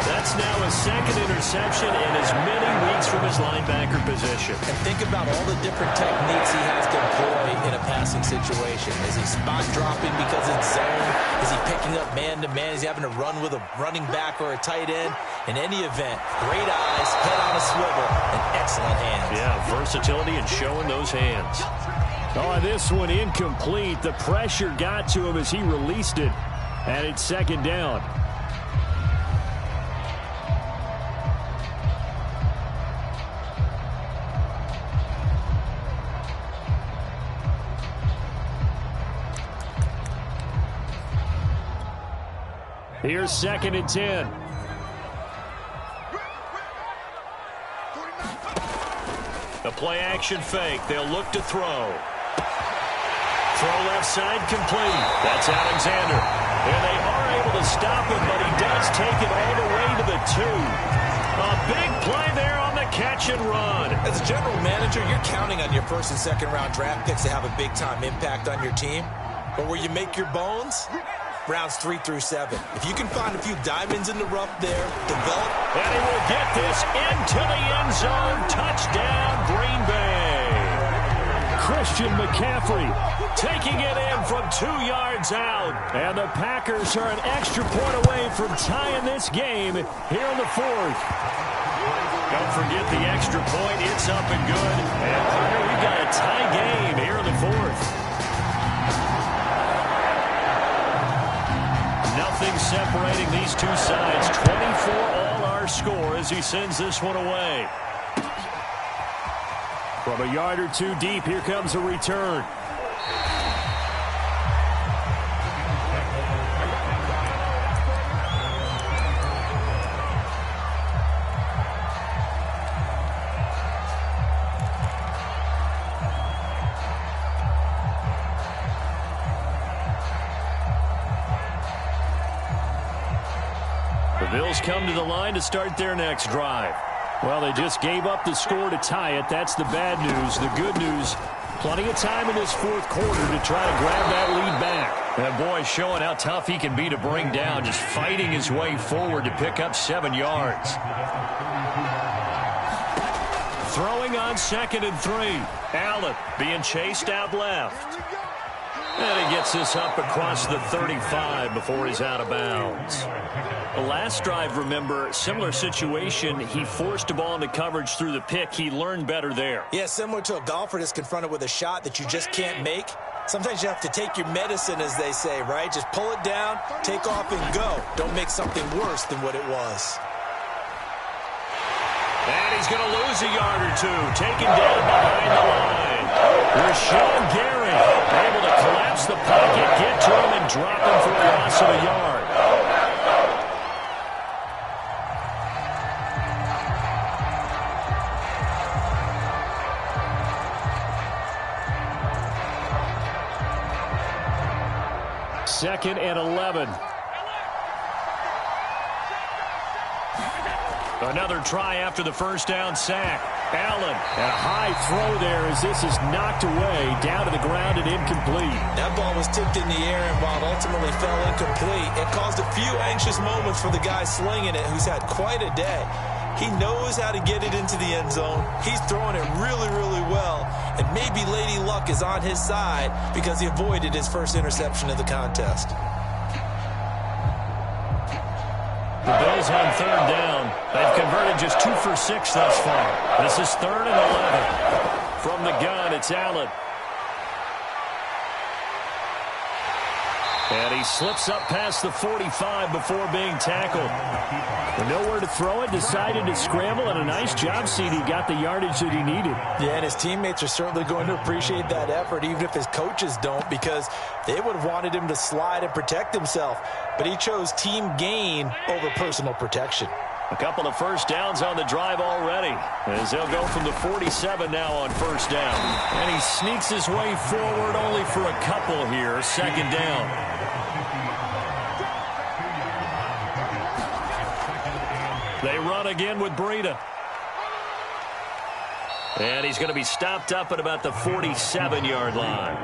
That's now a 2nd interception in as many weeks from his linebacker position. And think about all the different techniques he has to employ in a passing situation. Is he spot dropping because it's zone? Is he picking up man-to-man? Is he having to run with a running back or a tight end? In any event, great eyes, head on a swivel, and excellent hands. Yeah, versatility and showing those hands. Oh, this one incomplete. The pressure got to him as he released it. And it's 2nd down. Here's 2nd and 10. A play-action fake. They'll look to throw. Throw left side complete. That's Alexander. And they are able to stop him, but he does take it all the way to the 2. A big play there on the catch and run. As a general manager, you're counting on your 1st and 2nd round draft picks to have a big-time impact on your team. But where you make your bones, rounds 3 through 7. If you can find a few diamonds in the rough there, develop. And he will get this into the end zone. Touchdown, Green Bay. Christian McCaffrey taking it in from 2 yards out. And the Packers are an extra point away from tying this game here in the 4th. Don't forget the extra point. It's up and good. And partner, we've got a tie game here in the 4th. Nothing separating these two sides. 24 all our score as he sends this one away. From a yard or 2 deep, here comes a return. The Bills come to the line to start their next drive. Well, they just gave up the score to tie it. That's the bad news. The good news, plenty of time in this 4th quarter to try to grab that lead back. And boy, showing how tough he can be to bring down, just fighting his way forward to pick up 7 yards. Throwing on 2nd and 3. Allen being chased out left. And he gets this up across the 35 before he's out of bounds. The last drive, remember, similar situation. He forced a ball into coverage through the pick. He learned better there. Yeah, similar to a golfer that's confronted with a shot that you just can't make. Sometimes you have to take your medicine, as they say, right? Just pull it down, take off, and go. Don't make something worse than what it was. And he's going to lose a yard or two. Taken down behind the line. Rashawn Gary able to collapse the pocket, get to him, and drop him for a loss of a yard. Second and 11. Another try after the first down sack. Allen, and a high throw there as this is knocked away, down to the ground and incomplete. That ball was tipped in the air, and while it ultimately fell incomplete, it caused a few anxious moments for the guy slinging it, who's had quite a day. He knows how to get it into the end zone. He's throwing it really, really well, and maybe Lady Luck is on his side because he avoided his first interception of the contest. The Bills on third down. They've converted just 2 for 6 thus far. This is 3rd and 11. From the gun, it's Allen. And he slips up past the 45 before being tackled. With nowhere to throw it, decided to scramble, and a nice job seed. He got the yardage that he needed. Yeah, and his teammates are certainly going to appreciate that effort, even if his coaches don't, because they would have wanted him to slide and protect himself. But he chose team gain over personal protection. A couple of first downs on the drive already, as they'll go from the 47 now on first down. And he sneaks his way forward only for a couple here. Second down. They run again with Breida. And he's going to be stopped up at about the 47-yard line.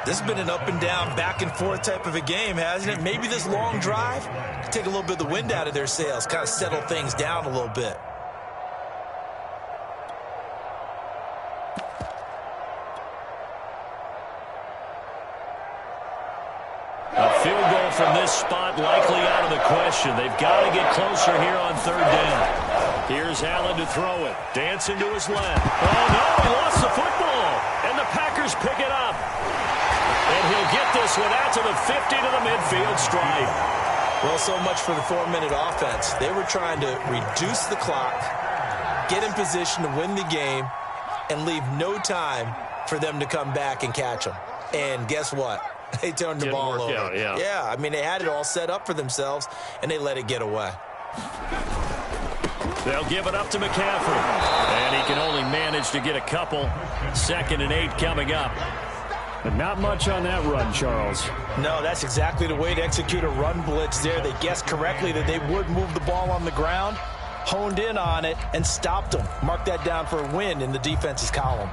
This has been an up and down, back and forth type of a game, hasn't it? Maybe this long drive can take a little bit of the wind out of their sails, kind of settle things down a little bit. A field goal from this spot likely out of the question. They've got to get closer here on third down. Here's Allen to throw it. Dancing to his left. Oh, no, he lost the football. And the Packers pick it up. And he'll get this one out to the 50 to the midfield stripe. Well, so much for the 4-minute offense. They were trying to reduce the clock, get in position to win the game, and leave no time for them to come back and catch them. And guess what? They turned the ball over. Out, yeah, I mean, they had it all set up for themselves, and they let it get away. They'll give it up to McCaffrey. And he can only manage to get a couple. 2nd and 8 coming up. But not much on that run, Charles. No, that's exactly the way to execute a run blitz there. They guessed correctly that they would move the ball on the ground, honed in on it, and stopped them. Mark that down for a win in the defense's column.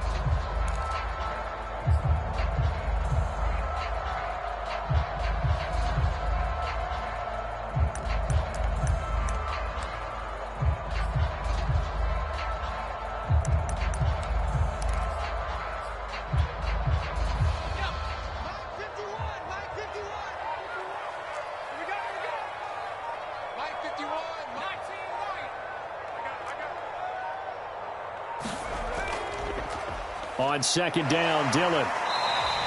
On second down, Dillon.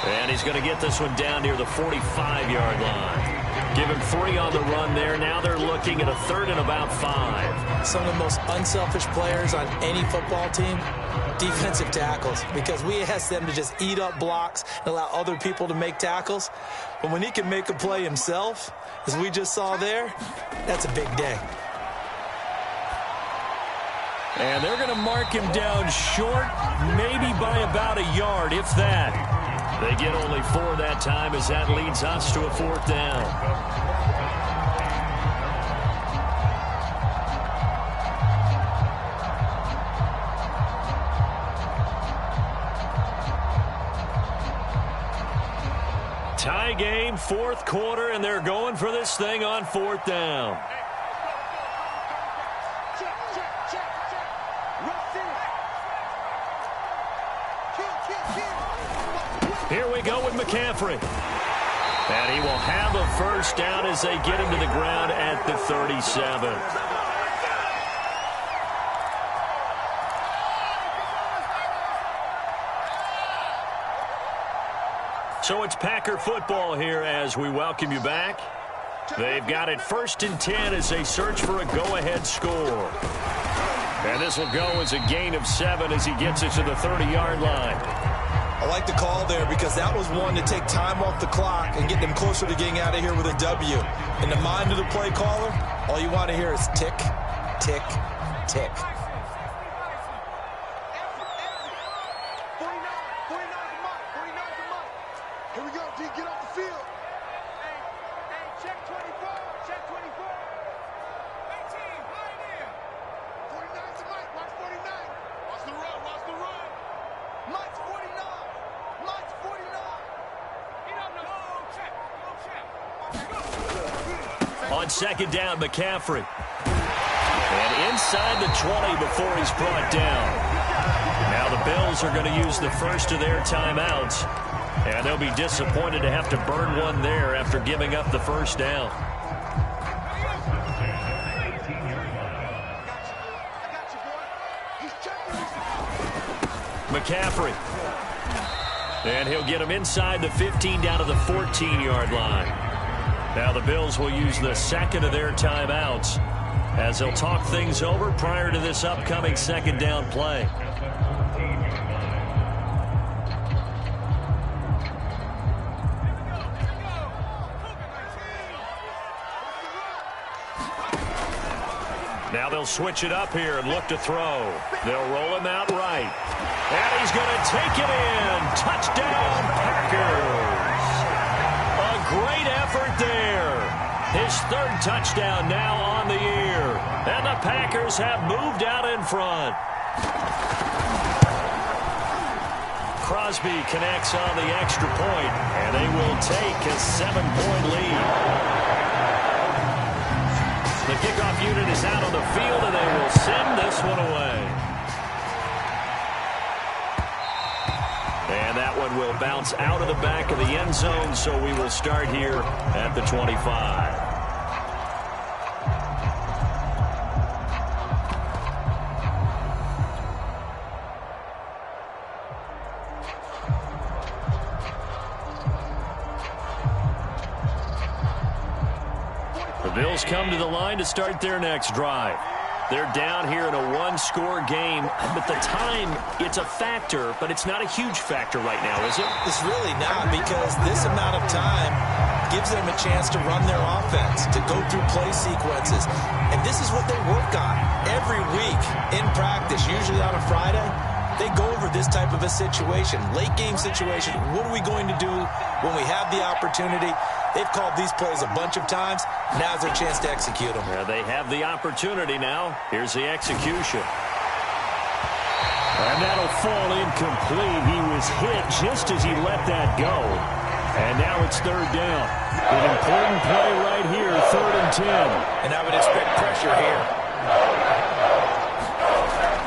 And he's going to get this one down near the 45-yard line. Give him 3 on the run there. Now they're looking at a 3rd and about 5. Some of the most unselfish players on any football team, defensive tackles, because we ask them to just eat up blocks and allow other people to make tackles. But when he can make a play himself, as we just saw there, that's a big day. And they're going to mark him down short, maybe by about a yard, if that. They get only 4 that time as that leads us to a 4th down. Tie game, 4th quarter, and they're going for this thing on 4th down. Here we go with McCaffrey. And he will have a first down as they get him to the ground at the 37. So it's Packer football here as we welcome you back. They've got it 1st and 10 as they search for a go-ahead score. And this will go as a gain of 7 as he gets it to the 30-yard line. I like the call there because that was one to take time off the clock and get them closer to getting out of here with a W. In the mind of the play caller, all you want to hear is tick, tick, tick. 49's the mark. 49's the mark. Here we go, D. Get off the field. Hey, check 24. Check 24. 18, right here. 49's the mark. Watch 49. Watch the run. Watch the run. Mike's 49. Mike's 49. Get up now. Go check. On second down, McCaffrey. And inside the 20 before he's brought down. Now the Bills are going to use the first of their timeouts. And they'll be disappointed to have to burn one there after giving up the first down. McCaffrey. And he'll get him inside the 15 down to the 14-yard line. Now the Bills will use the second of their timeouts as they'll talk things over prior to this upcoming second down play. Now they'll switch it up here and look to throw. They'll roll him out right. And he's going to take it in. Touchdown, Packers. A great effort there. His third touchdown now on the year. And the Packers have moved out in front. Crosby connects on the extra point, and they will take a 7-point lead. The kickoff unit is out on the field, and they will send this one away. And that one will bounce out of the back of the end zone, so we will start here at the 25. Bills come to the line to start their next drive. They're down here in a one-score game, but the time, it's a factor, but it's not a huge factor right now, is it? It's really not, because this amount of time gives them a chance to run their offense, to go through play sequences. And this is what they work on every week in practice, usually on a Friday. They go over this type of a situation, late-game situation. What are we going to do when we have the opportunity? They've called these plays a bunch of times. Now's their chance to execute them. Yeah, they have the opportunity now. Here's the execution. And that'll fall incomplete. He was hit just as he let that go. And now it's third down. An important play right here, 3rd and 10. And I would expect pressure here.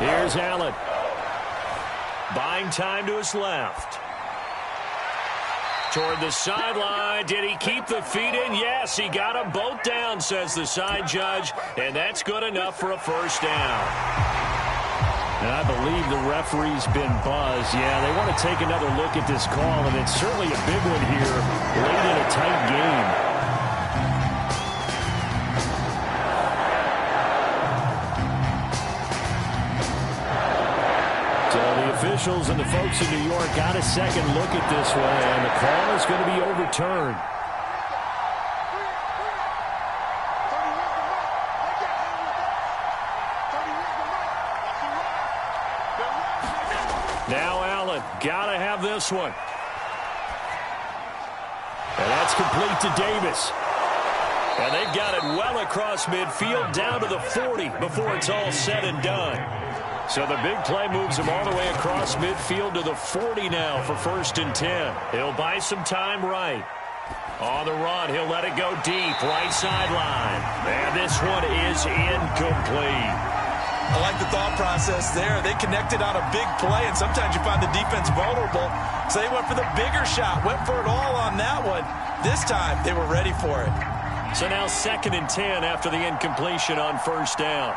Here's Allen. Buying time to his left. Toward the sideline. Did he keep the feet in? Yes, he got them both down, says the side judge. And that's good enough for a first down. And I believe the referee's been buzzed. Yeah, they want to take another look at this call, and it's certainly a big one here late in a tight game. So the officials and the folks in New York got a second look at this one, and the call is going to be overturned. Now Allen, gotta have this one. And that's complete to Davis. And they've got it well across midfield down to the 40 before it's all said and done. So the big play moves him all the way across midfield to the 40 now for 1st and 10. He'll buy some time right. On the run, he'll let it go deep, right sideline. And this one is incomplete. I like the thought process there. They connected on a big play, and sometimes you find the defense vulnerable. So they went for the bigger shot, went for it all on that one. This time, they were ready for it. So now 2nd and 10 after the incompletion on 1st down.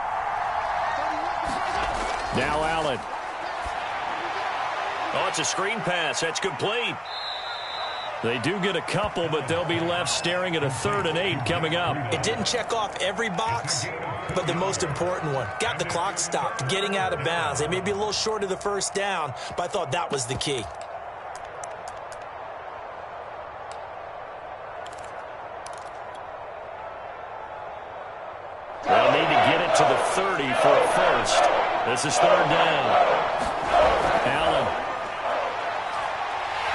Now Allen. Oh, it's a screen pass. That's complete. They do get a couple, but they'll be left staring at a 3rd and 8 coming up. It didn't check off every box, but the most important one. Got the clock stopped, getting out of bounds. They may be a little short of the first down, but I thought that was the key. They'll need to get it to the 30 for a first. This is third down. Allen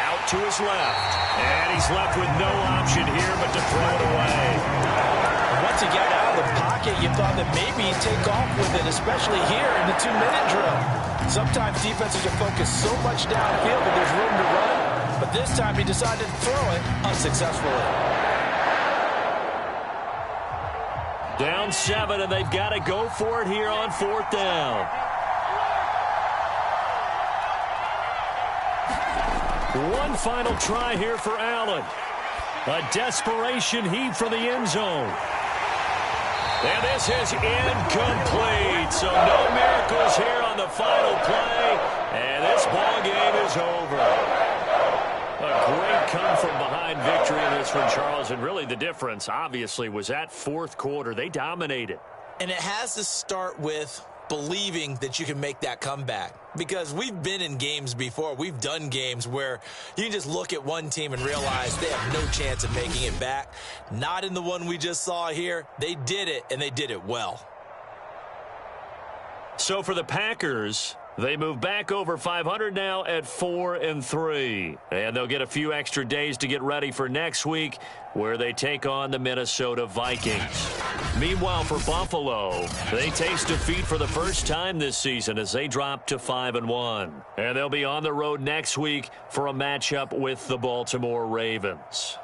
out to his left. And he's left with no option here but to throw it away. Once he got out of the pocket, you thought that maybe he'd take off with it, especially here in the 2-minute drill. Sometimes defenses are focused so much downfield that there's room to run, but this time he decided to throw it unsuccessfully. Down 7, and they've got to go for it here on fourth down. One final try here for Allen. A desperation heave for the end zone. And this is incomplete. So no miracles here on the final play. And this ball game is over. A great come-from-behind victory in this one, Charles. And really the difference, obviously, was that fourth quarter. They dominated. And it has to start with believing that you can make that comeback. Because we've been in games before. We've done games where you can just look at one team and realize they have no chance of making it back. Not in the one we just saw here. They did it, and they did it well. So for the Packers, they move back over 500 now at 4-3. And they'll get a few extra days to get ready for next week, where they take on the Minnesota Vikings. Meanwhile, for Buffalo, they taste defeat for the first time this season as they drop to 5-1. And they'll be on the road next week for a matchup with the Baltimore Ravens.